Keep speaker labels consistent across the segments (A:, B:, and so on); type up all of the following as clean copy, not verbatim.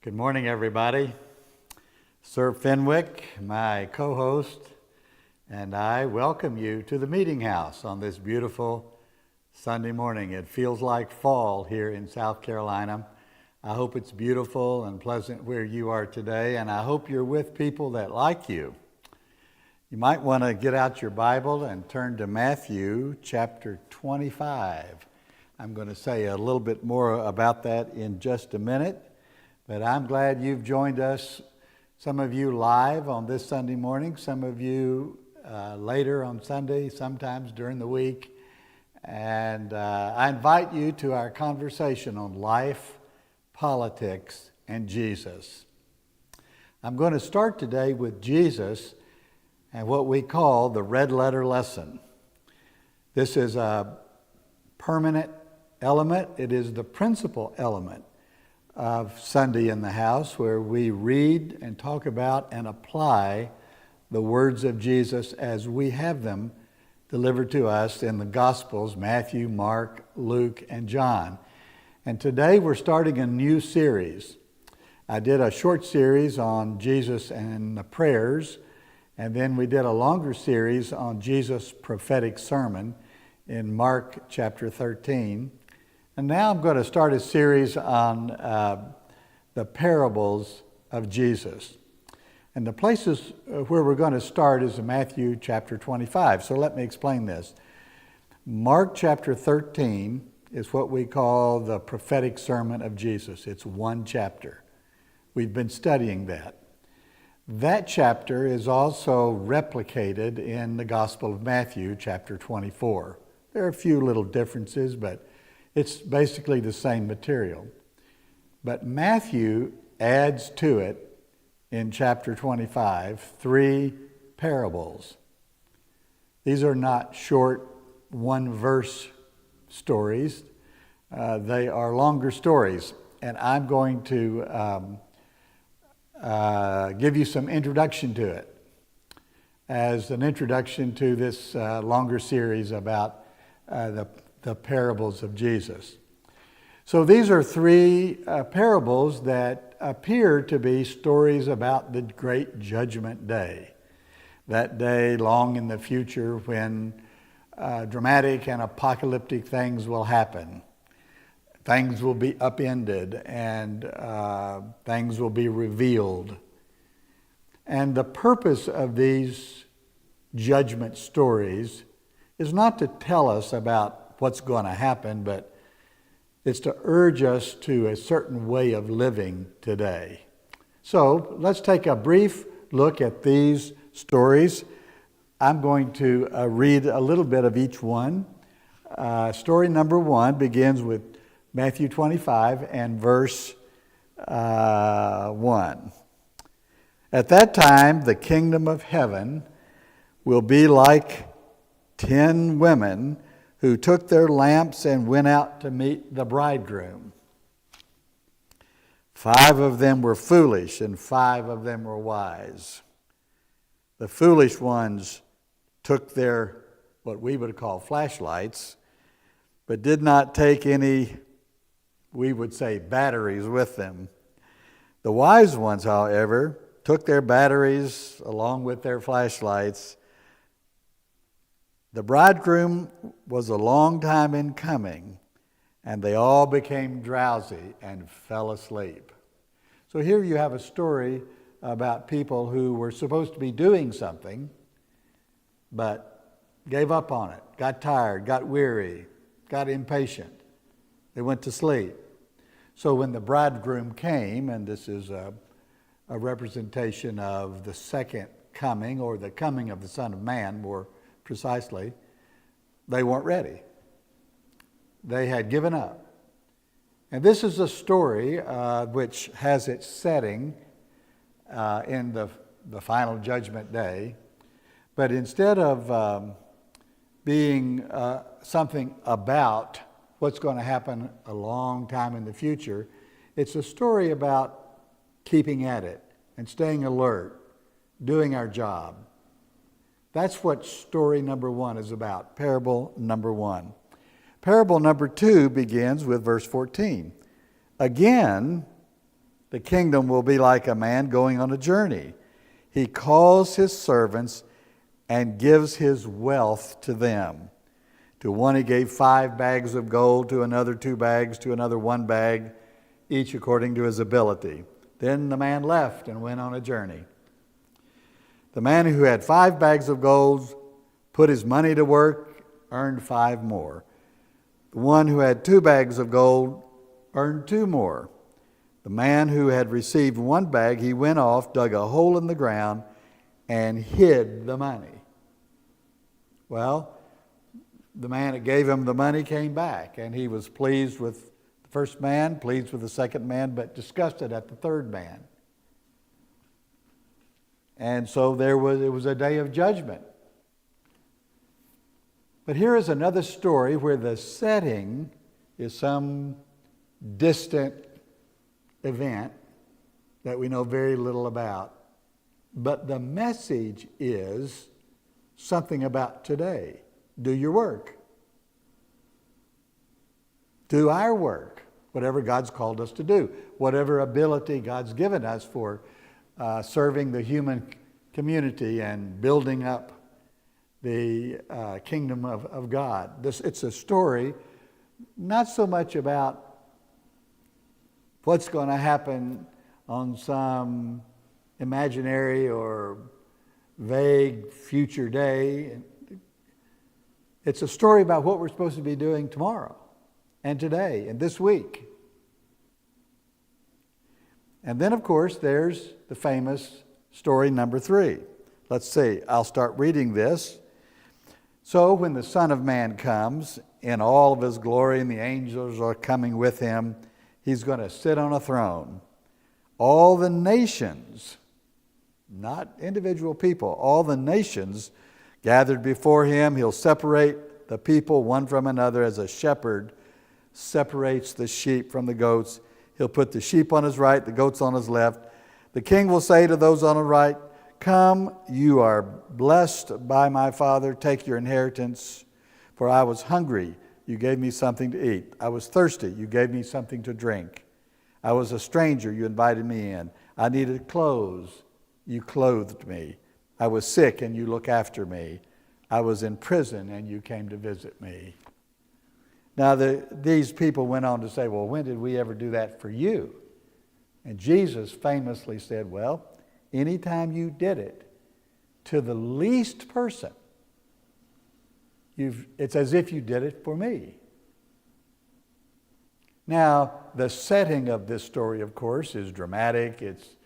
A: Good morning, everybody. Sir Fenwick, my co-host, and I welcome you to the Meeting House on this beautiful Sunday morning. It feels like fall here in South Carolina. I hope it's beautiful and pleasant where you are today, and I hope you're with people that like you. You might want to get out your Bible and turn to Matthew chapter 25. I'm going to say a little bit more about that in just a minute. But I'm glad you've joined us, some of you live on this Sunday morning, some of you later on Sunday, sometimes during the week. And I invite you to our conversation on life, politics, and Jesus. I'm going to start today with Jesus and what we call the red letter lesson. This is a permanent element. It is the principal element of Sunday in the House, where we read and talk about and apply the words of Jesus as we have them delivered to us in the Gospels, Matthew, Mark, Luke, and John. And today we're starting a new series. I did a short series on Jesus and the prayers, and then we did a longer series on Jesus' prophetic sermon in Mark chapter 13. And now I'm going to start a series on the parables of Jesus. And the places where we're going to start is in Matthew chapter 25. So let me explain this. Mark chapter 13 is what we call the prophetic sermon of Jesus. It's one chapter. We've been studying that. That chapter is also replicated in the Gospel of Matthew chapter 24. There are a few little differences, but it's basically the same material. But Matthew adds to it in chapter 25 3 parables. These are not short one-verse stories. They are longer stories. And I'm going to give you some introduction to it as an introduction to this longer series about the parables of Jesus. So these are 3 parables that appear to be stories about the great judgment day. That day long in the future when dramatic and apocalyptic things will happen. Things will be upended and things will be revealed. And the purpose of these judgment stories is not to tell us about what's going to happen, but it's to urge us to a certain way of living today. So let's take a brief look at these stories. I'm going to read a little bit of each one. Story number 1 begins with Matthew 25 and verse 1. At that time, the kingdom of heaven will be like 10 women who took their lamps and went out to meet the bridegroom. 5 of them were foolish and 5 of them were wise. The foolish ones took their, what we would call flashlights, but did not take any, we would say, batteries with them. The wise ones, however, took their batteries along with their flashlights. The bridegroom was a long time in coming, and they all became drowsy and fell asleep. So here you have a story about people who were supposed to be doing something, but gave up on it, got tired, got weary, got impatient. They went to sleep. So when the bridegroom came, and this is a representation of the second coming, or the coming of the Son of Man more precisely, they weren't ready. They had given up. And this is a story which has its setting in the final judgment day. But instead of being something about what's going to happen a long time in the future, it's a story about keeping at it and staying alert, doing our job. That's what story number 1 is about, parable number 1. Parable number 2 begins with verse 14. Again, The kingdom will be like a man going on a journey. He calls his servants and gives his wealth to them. To one he gave 5 bags of gold, to another 2 bags, to another 1 bag, each according to his ability. Then the man left and went on a journey. The man who had 5 bags of gold put his money to work, earned 5 more. The one who had 2 bags of gold earned 2 more. The man who had received 1 bag, he went off, dug a hole in the ground, and hid the money. Well, the man that gave him the money came back, and he was pleased with the first man, pleased with the second man, but disgusted at the third man. And so it was a day of judgment. But here is another story where the setting is some distant event that we know very little about. But the message is something about today. Do your work. Do our work, whatever God's called us to do, whatever ability God's given us for serving the human community and building up the kingdom of God. It's a story not so much about what's going to happen on some imaginary or vague future day. It's a story about what we're supposed to be doing tomorrow and today and this week. And then, of course, there's the famous story number 3. Let's see, I'll start reading this. So when the Son of Man comes in all of his glory and the angels are coming with him, he's going to sit on a throne. All the nations, not individual people, all the nations gathered before him. He'll separate the people one from another as a shepherd separates the sheep from the goats. He'll put the sheep on his right, the goats on his left. The king will say to those on the right, "Come, you are blessed by my Father. Take your inheritance. For I was hungry, you gave me something to eat. I was thirsty, you gave me something to drink. I was a stranger, you invited me in. I needed clothes, you clothed me. I was sick, and you looked after me. I was in prison, and you came to visit me." Now, these people went on to say, well, when did we ever do that for you? And Jesus famously said, well, anytime you did it to the least person, it's as if you did it for me. Now, the setting of this story, of course, is dramatic. It's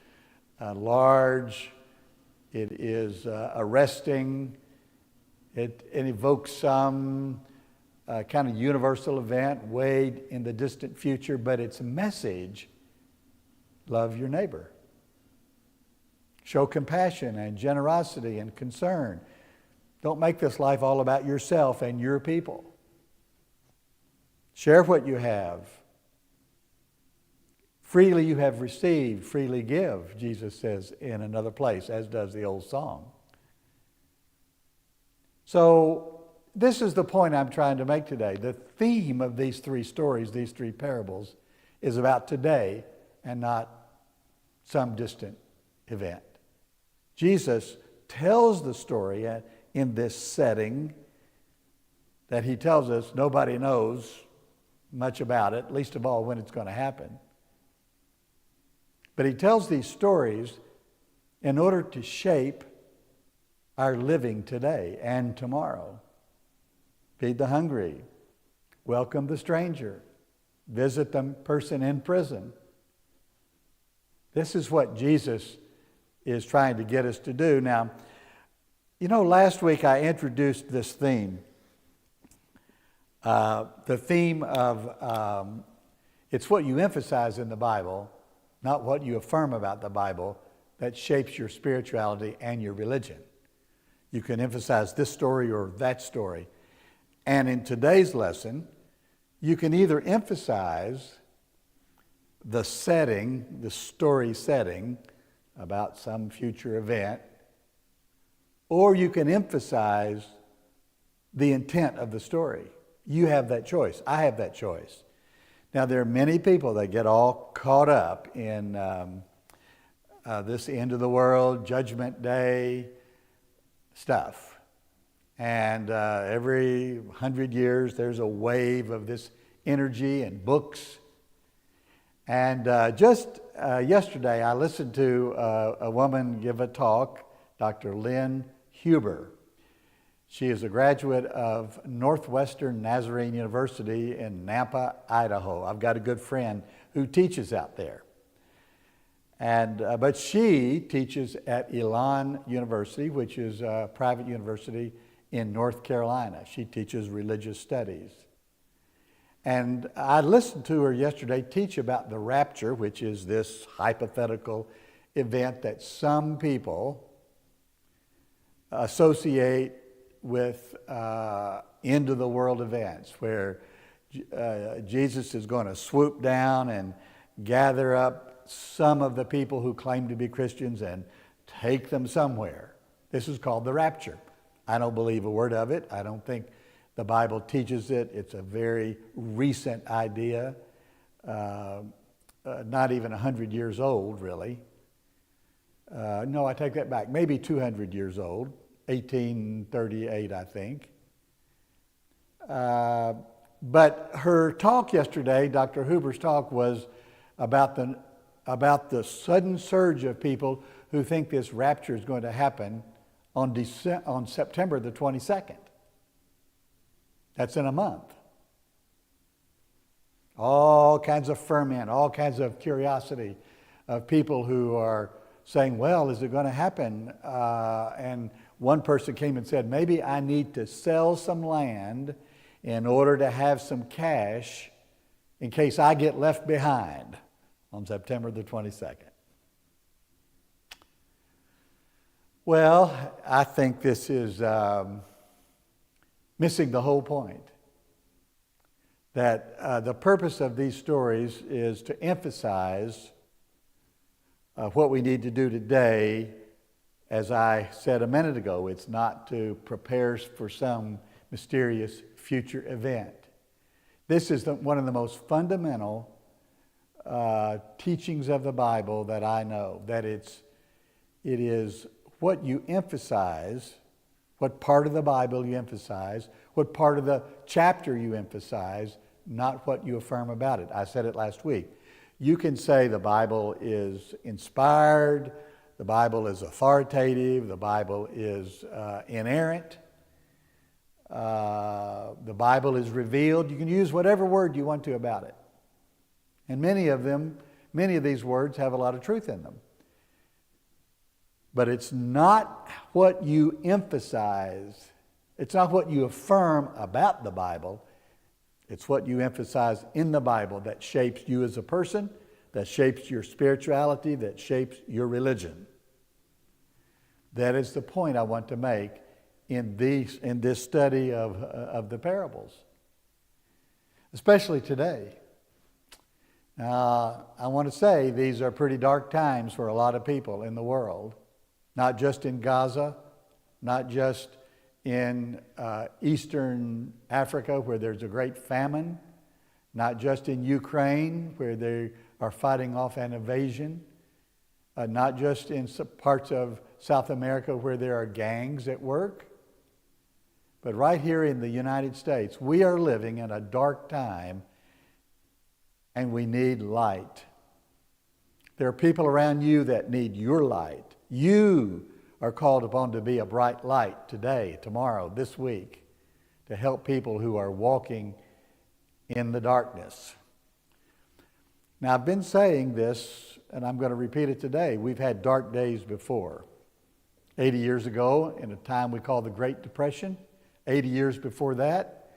A: large. It is arresting. It evokes some kind of universal event way in the distant future, but its message, love your neighbor. Show compassion and generosity and concern. Don't make this life all about yourself and your people. Share what you have. Freely you have received, freely give, Jesus says in another place, as does the old song. So this is the point I'm trying to make today. The theme of these 3 stories, these 3 parables, is about today and not some distant event. Jesus tells the story in this setting that he tells us nobody knows much about it, least of all when it's going to happen. But he tells these stories in order to shape our living today and tomorrow. Feed the hungry, welcome the stranger, visit the person in prison. This is what Jesus is trying to get us to do. Now, last week I introduced this theme. The theme of it's what you emphasize in the Bible, not what you affirm about the Bible, that shapes your spirituality and your religion. You can emphasize this story or that story. And in today's lesson, you can either emphasize the setting, the story setting about some future event, or you can emphasize the intent of the story. You have that choice. I have that choice. Now, there are many people that get all caught up in this end of the world, Judgment Day stuff. And every 100 years, there's a wave of this energy and books. And just yesterday, I listened to a woman give a talk, Dr. Lynn Huber. She is a graduate of Northwestern Nazarene University in Nampa, Idaho. I've got a good friend who teaches out there. And but she teaches at Elon University, which is a private university in North Carolina. She teaches religious studies. And I listened to her yesterday teach about the rapture, which is this hypothetical event that some people associate with end of the world events, where Jesus is going to swoop down and gather up some of the people who claim to be Christians and take them somewhere. This is called the rapture. I don't believe a word of it. I don't think the Bible teaches it. It's a very recent idea, not even 100 years old, really. No, I take that back. Maybe 200 years old. 1838, I think. But her talk yesterday, Dr. Huber's talk, was about the sudden surge of people who think this rapture is going to happen on September the 22nd. That's in a month. All kinds of ferment, all kinds of curiosity of people who are saying, well, is it going to happen? And one person came and said, maybe I need to sell some land in order to have some cash in case I get left behind on September the 22nd. Well, I think this is missing the whole point. That the purpose of these stories is to emphasize what we need to do today. As I said a minute ago, it's not to prepare for some mysterious future event. This is one of the most fundamental teachings of the Bible that I know, that it is what you emphasize, what part of the Bible you emphasize, what part of the chapter you emphasize, not what you affirm about it. I said it last week. You can say the Bible is inspired, the Bible is authoritative, the Bible is inerrant, the Bible is revealed. You can use whatever word you want to about it. And many of these words have a lot of truth in them. But it's not what you emphasize, it's not what you affirm about the Bible, it's what you emphasize in the Bible that shapes you as a person, that shapes your spirituality, that shapes your religion. That is the point I want to make in this study of the parables, especially today. I want to say these are pretty dark times for a lot of people in the world, not just in Gaza, not just in Eastern Africa where there's a great famine, not just in Ukraine where they are fighting off an invasion, not just in parts of South America where there are gangs at work, but right here in the United States, we are living in a dark time and we need light. There are people around you that need your light. You are called upon to be a bright light today, tomorrow, this week, to help people who are walking in the darkness. Now, I've been saying this, and I'm going to repeat it today. We've had dark days before. 80 years ago, in a time we call the Great Depression. 80 years before that,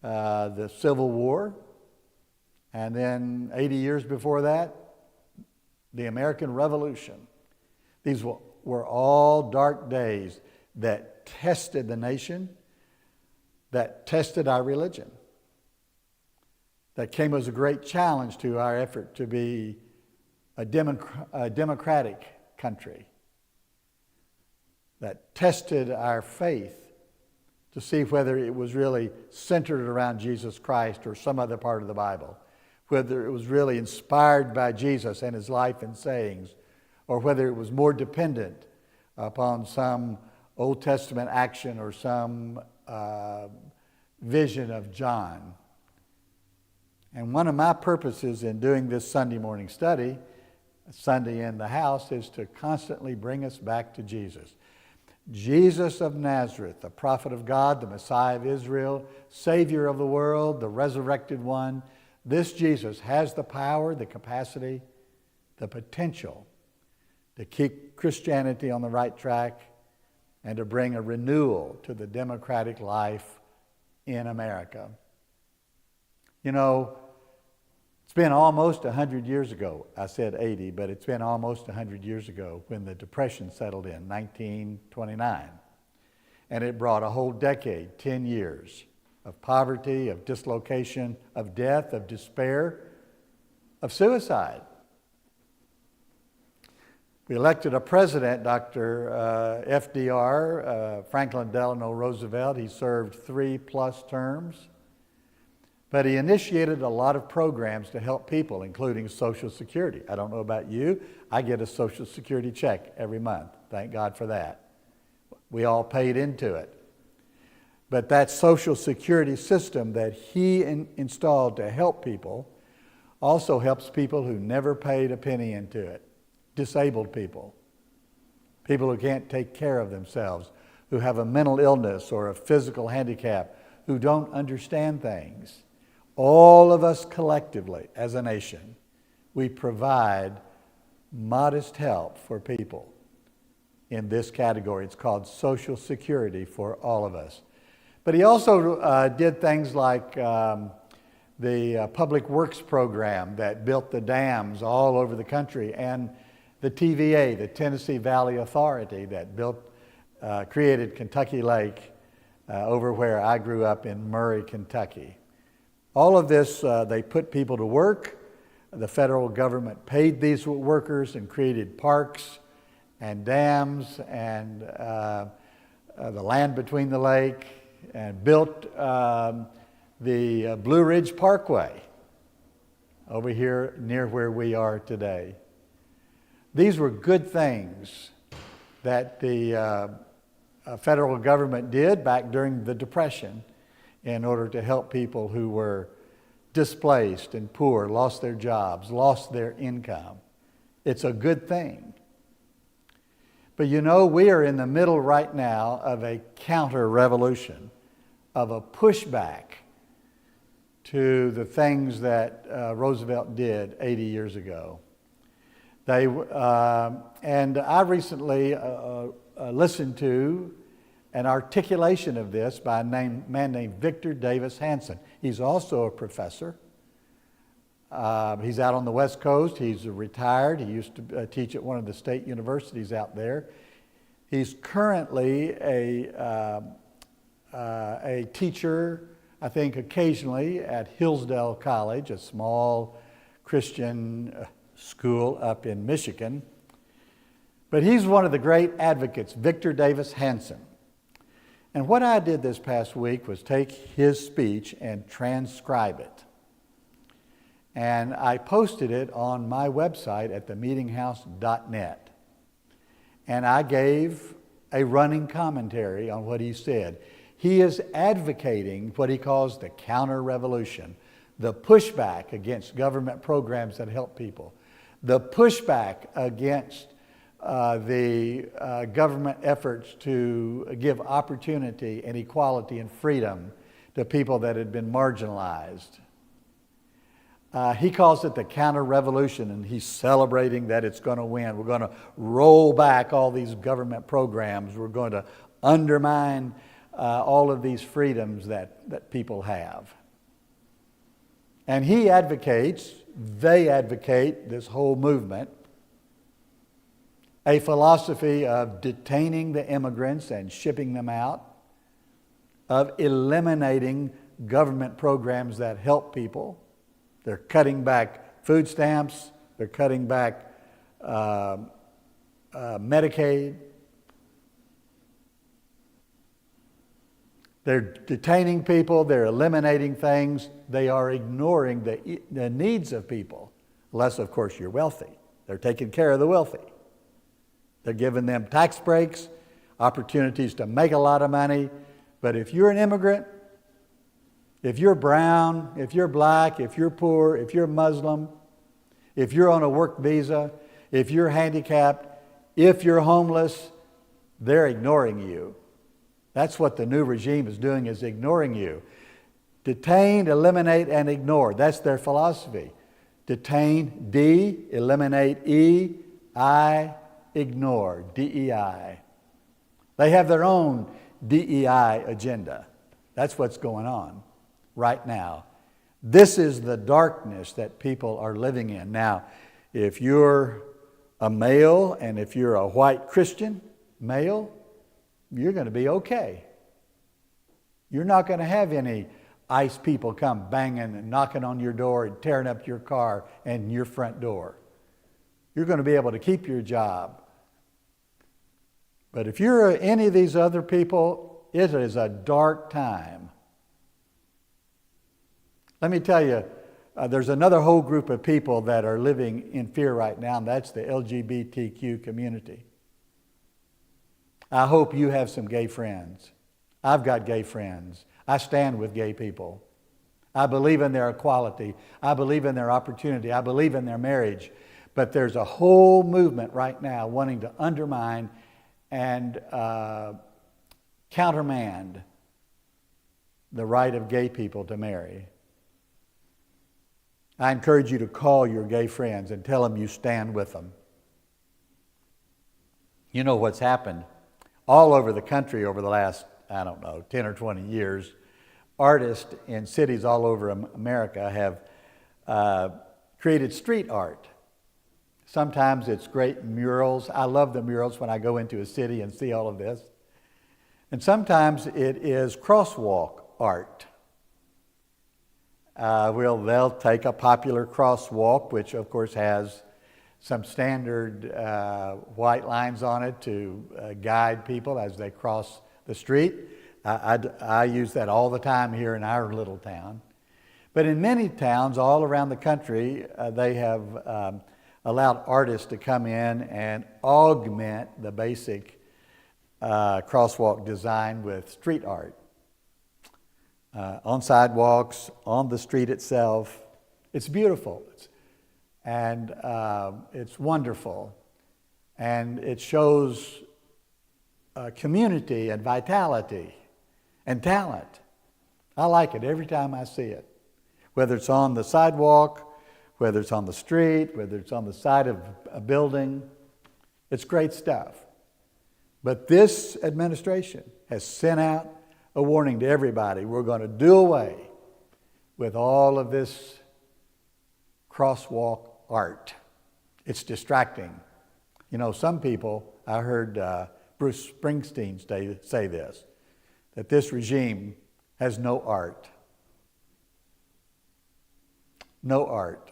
A: the Civil War. And then 80 years before that, the American Revolution. These were all dark days that tested the nation, that tested our religion, that came as a great challenge to our effort to be a democratic country, that tested our faith to see whether it was really centered around Jesus Christ or some other part of the Bible, whether it was really inspired by Jesus and his life and sayings, or whether it was more dependent upon some Old Testament action or some vision of John. And one of my purposes in doing this Sunday morning study, Sunday in the House, is to constantly bring us back to Jesus. Jesus of Nazareth, the prophet of God, the Messiah of Israel, Savior of the world, the resurrected one. This Jesus has the power, the capacity, the potential to keep Christianity on the right track and to bring a renewal to the democratic life in America. You know, it's been almost 100 years ago. I said 80, but it's been almost 100 years ago when the Depression settled in, 1929. And it brought a whole decade, 10 years, of poverty, of dislocation, of death, of despair, of suicide. We elected a president, Dr. FDR, Franklin Delano Roosevelt. He served 3+ terms. But he initiated a lot of programs to help people, including Social Security. I don't know about you. I get a Social Security check every month. Thank God for that. We all paid into it. But that Social Security system that he installed to help people also helps people who never paid a penny into it. Disabled people. People who can't take care of themselves, who have a mental illness or a physical handicap, who don't understand things. All of us collectively, as a nation, we provide modest help for people in this category. It's called Social Security for all of us. But he also did things like the Public Works program that built the dams all over the country, and the TVA, the Tennessee Valley Authority, that created Kentucky Lake over where I grew up in Murray, Kentucky. All of this, they put people to work. The federal government paid these workers and created parks and dams and the land between the lake, and built the Blue Ridge Parkway over here near where we are today. These were good things that the federal government did back during the Depression in order to help people who were displaced and poor, lost their jobs, lost their income. It's a good thing. But you know, we are in the middle right now of a counter-revolution, of a pushback to the things that Roosevelt did 80 years ago. And I recently listened to an articulation of this by a man named Victor Davis Hanson. He's also a professor. He's out on the West Coast. He's retired. He used to teach at one of the state universities out there. He's currently a teacher, I think occasionally, at Hillsdale College, a small Christian school up in Michigan. But he's one of the great advocates, Victor Davis Hanson. And what I did this past week was take his speech and transcribe it. And I posted it on my website at themeetinghouse.net. And I gave a running commentary on what he said. He is advocating what he calls the counter-revolution, the pushback against government programs that help people, the pushback against the government efforts to give opportunity and equality and freedom to people that had been marginalized. He calls it the counter-revolution, and he's celebrating that it's going to win. We're going to roll back all these government programs. We're going to undermine all of these freedoms that people have. And he advocates, they advocate, this whole movement, a philosophy of detaining the immigrants and shipping them out, of eliminating government programs that help people. They're cutting back food stamps, they're cutting back Medicaid. They're detaining people. They're eliminating things. They are ignoring the needs of people, unless, of course, you're wealthy. They're taking care of the wealthy. They're giving them tax breaks, opportunities to make a lot of money. But if you're an immigrant, if you're brown, if you're black, if you're poor, if you're Muslim, if you're on a work visa, if you're handicapped, if you're homeless, they're ignoring you. That's what the new regime is doing, is ignoring you. Detain, eliminate, and ignore. That's their philosophy. Detain, D, eliminate, E, I, ignore, DEI. They have their own DEI agenda. That's what's going on right now. This is the darkness that people are living in. Now, if you're a male and if you're a white Christian male, you're going to be okay. You're not going to have any ICE people come banging and knocking on your door and tearing up your car and your front door. You're going to be able to keep your job. But if you're any of these other people, it is a dark time. Let me tell you, there's another whole group of people that are living in fear right now, and that's the LGBTQ community. I hope you have some gay friends. I've got gay friends. I stand with gay people. I believe in their equality. I believe in their opportunity. I believe in their marriage. But there's a whole movement right now wanting to undermine and countermand the right of gay people to marry. I encourage you to call your gay friends and tell them you stand with them. You know what's happened all over the country over the last, 10 or 20 years. Artists in cities all over America have created street art. Sometimes it's great murals. I love the murals when I go into a city and see all of this. And sometimes it is crosswalk art. They'll take a popular crosswalk, which of course has some standard white lines on it to guide people as they cross the street. I use that all the time here in our little town. But in many towns all around the country, they have allowed artists to come in and augment the basic crosswalk design with street art. On sidewalks, on the street itself. It's beautiful. And it's wonderful. And it shows community and vitality and talent. I like it every time I see it. Whether it's on the sidewalk, whether it's on the street, whether it's on the side of a building, it's great stuff. But this administration has sent out a warning to everybody. We're going to do away with all of this crosswalk art. It's distracting. You know, some people, I heard Bruce Springsteen say this, that this regime has no art. No art.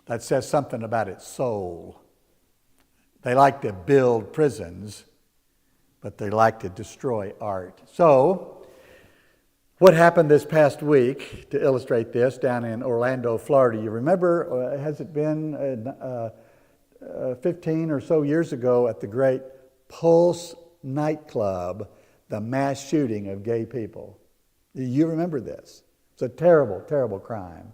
A: That says something about its soul. They like to build prisons, but they like to destroy art. So, what happened this past week, to illustrate this, down in Orlando, Florida, you remember, has it been 15 or so years ago at the great Pulse nightclub, the mass shooting of gay people? You remember this. It's a terrible, terrible crime.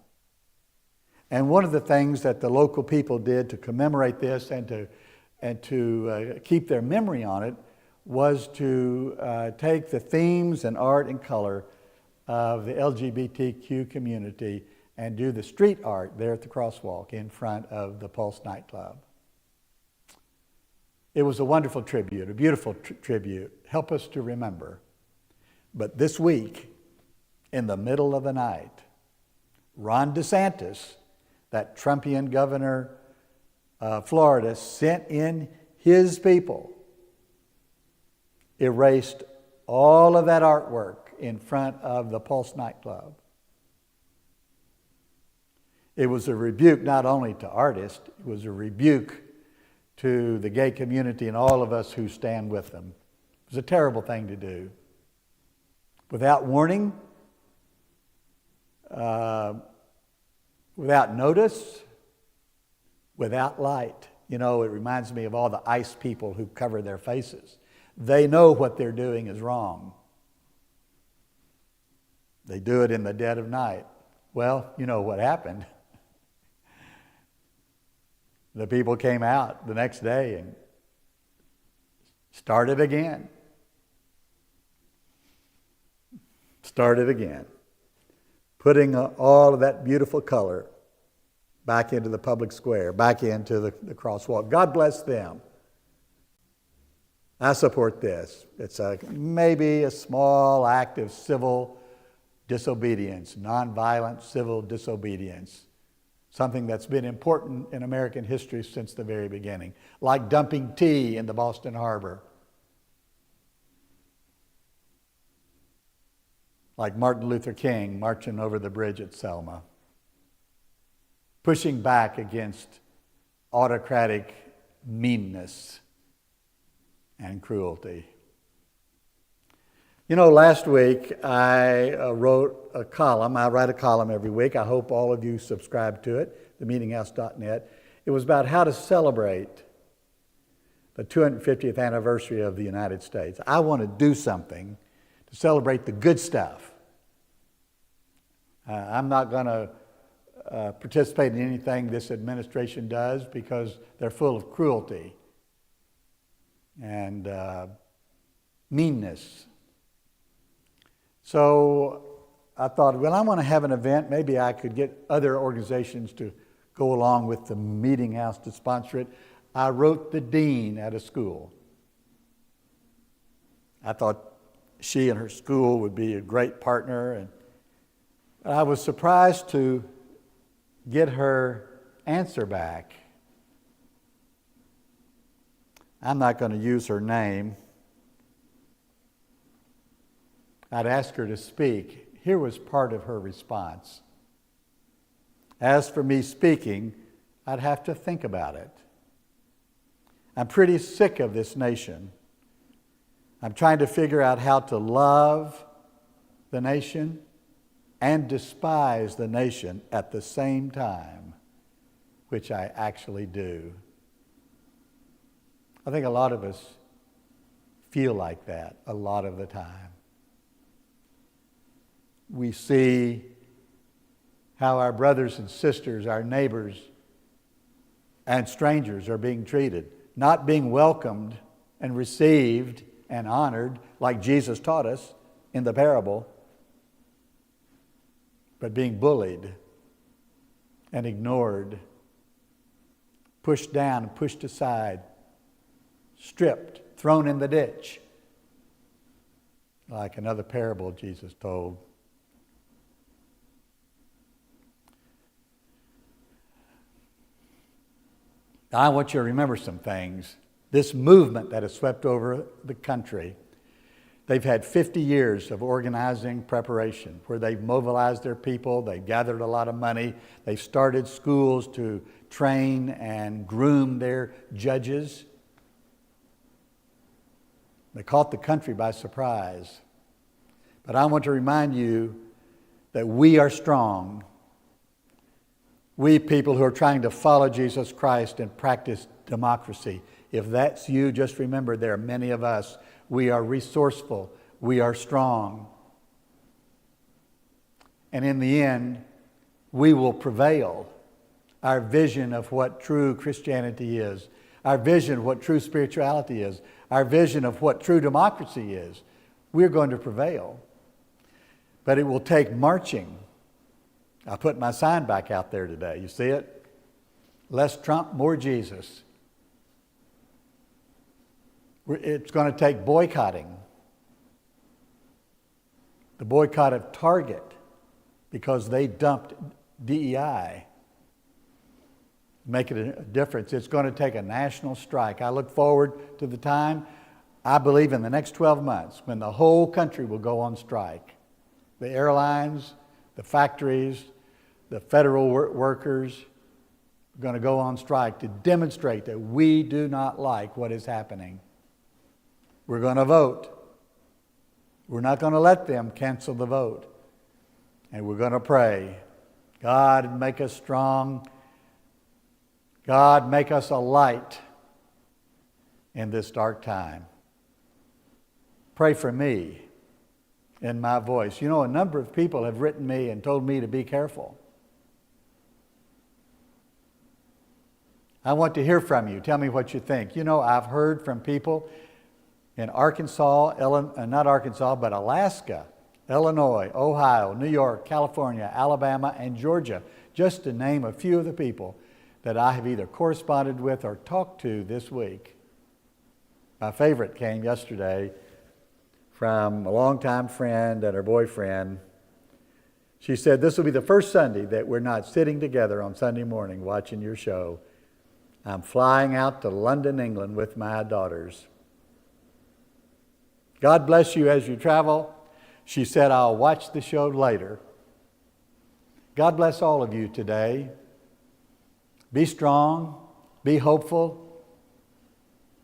A: And one of the things that the local people did to commemorate this and to keep their memory on it was to take the themes and art and color of the LGBTQ community and do the street art there at the crosswalk in front of the Pulse nightclub. It was a wonderful tribute, a beautiful tribute. Help us to remember. But this week, in the middle of the night, Ron DeSantis, that Trumpian governor of Florida, sent in his people, erased all of that artwork in front of the Pulse nightclub. It was a rebuke not only to artists, it was a rebuke to the gay community and all of us who stand with them. It was a terrible thing to do. without warning, without notice, without light. You know, it reminds me of all the ICE people who cover their faces. They know what they're doing is wrong. They do it in the dead of night. Well, you know what happened. The people came out the next day and started again. Putting all of that beautiful color back into the public square, back into the crosswalk. God bless them. I support this. It's maybe a small act of civil disobedience, nonviolent civil disobedience, something that's been important in American history since the very beginning, like dumping tea in the Boston Harbor, like Martin Luther King marching over the bridge at Selma, pushing back against autocratic meanness and cruelty. You know, last week I wrote a column. I write a column every week. I hope all of you subscribe to it, themeetinghouse.net. It was about how to celebrate the 250th anniversary of the United States. I want to do something to celebrate the good stuff. I'm not going to participate in anything this administration does because they're full of cruelty and meanness. So I thought, well, I want to have an event. Maybe I could get other organizations to go along with the meeting house to sponsor it. I wrote the dean at a school. I thought she and her school would be a great partner. And I was surprised to get her answer back. I'm not going to use her name. I'd ask her to speak. Here was part of her response. As for me speaking, I'd have to think about it. I'm pretty sick of this nation. I'm trying to figure out how to love the nation and despise the nation at the same time, which I actually do. I think a lot of us feel like that a lot of the time. We see how our brothers and sisters, our neighbors, and strangers are being treated, not being welcomed and received and honored like Jesus taught us in the parable, but being bullied and ignored, pushed down, pushed aside, stripped, thrown in the ditch, like another parable Jesus told. I want you to remember some things. This movement that has swept over the country, they've had 50 years of organizing preparation where they've mobilized their people, they've gathered a lot of money, they've started schools to train and groom their judges. They caught the country by surprise. But I want to remind you that we are strong. We people who are trying to follow Jesus Christ and practice democracy. If that's you, just remember there are many of us. We are resourceful. We are strong. And in the end, we will prevail. Our vision of what true Christianity is, our vision of what true spirituality is, our vision of what true democracy is, we're going to prevail. But it will take marching. I put my sign back out there today. You see it? Less Trump, more Jesus. It's going to take boycotting. The boycott of Target because they dumped DEI. Make it a difference. It's going to take a national strike. I look forward to the time, I believe in the next 12 months, when the whole country will go on strike. The airlines, the factories, the federal workers are going to go on strike to demonstrate that we do not like what is happening. We're going to vote. We're not going to let them cancel the vote. And we're going to pray. God, make us strong. God, make us a light in this dark time. Pray for me in my voice. You know, a number of people have written me and told me to be careful. I want to hear from you. Tell me what you think. You know, I've heard from people in Arkansas, not Arkansas, but Alaska, Illinois, Ohio, New York, California, Alabama, and Georgia, just to name a few of the people that I have either corresponded with or talked to this week. My favorite came yesterday from a longtime friend and her boyfriend. She said, this will be the first Sunday that we're not sitting together on Sunday morning watching your show. I'm flying out to London, England with my daughters. God bless you as you travel. She said, I'll watch the show later. God bless all of you today. Be strong. Be hopeful.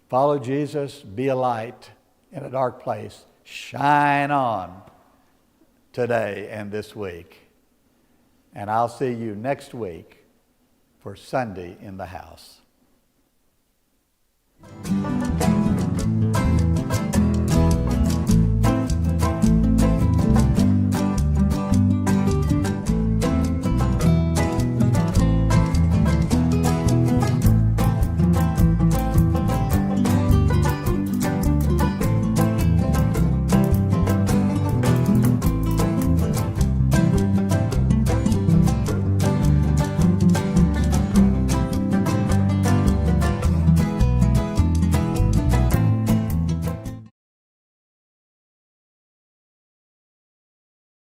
A: Follow Jesus. Be a light in a dark place. Shine on today and this week. And I'll see you next week for Sunday in the house.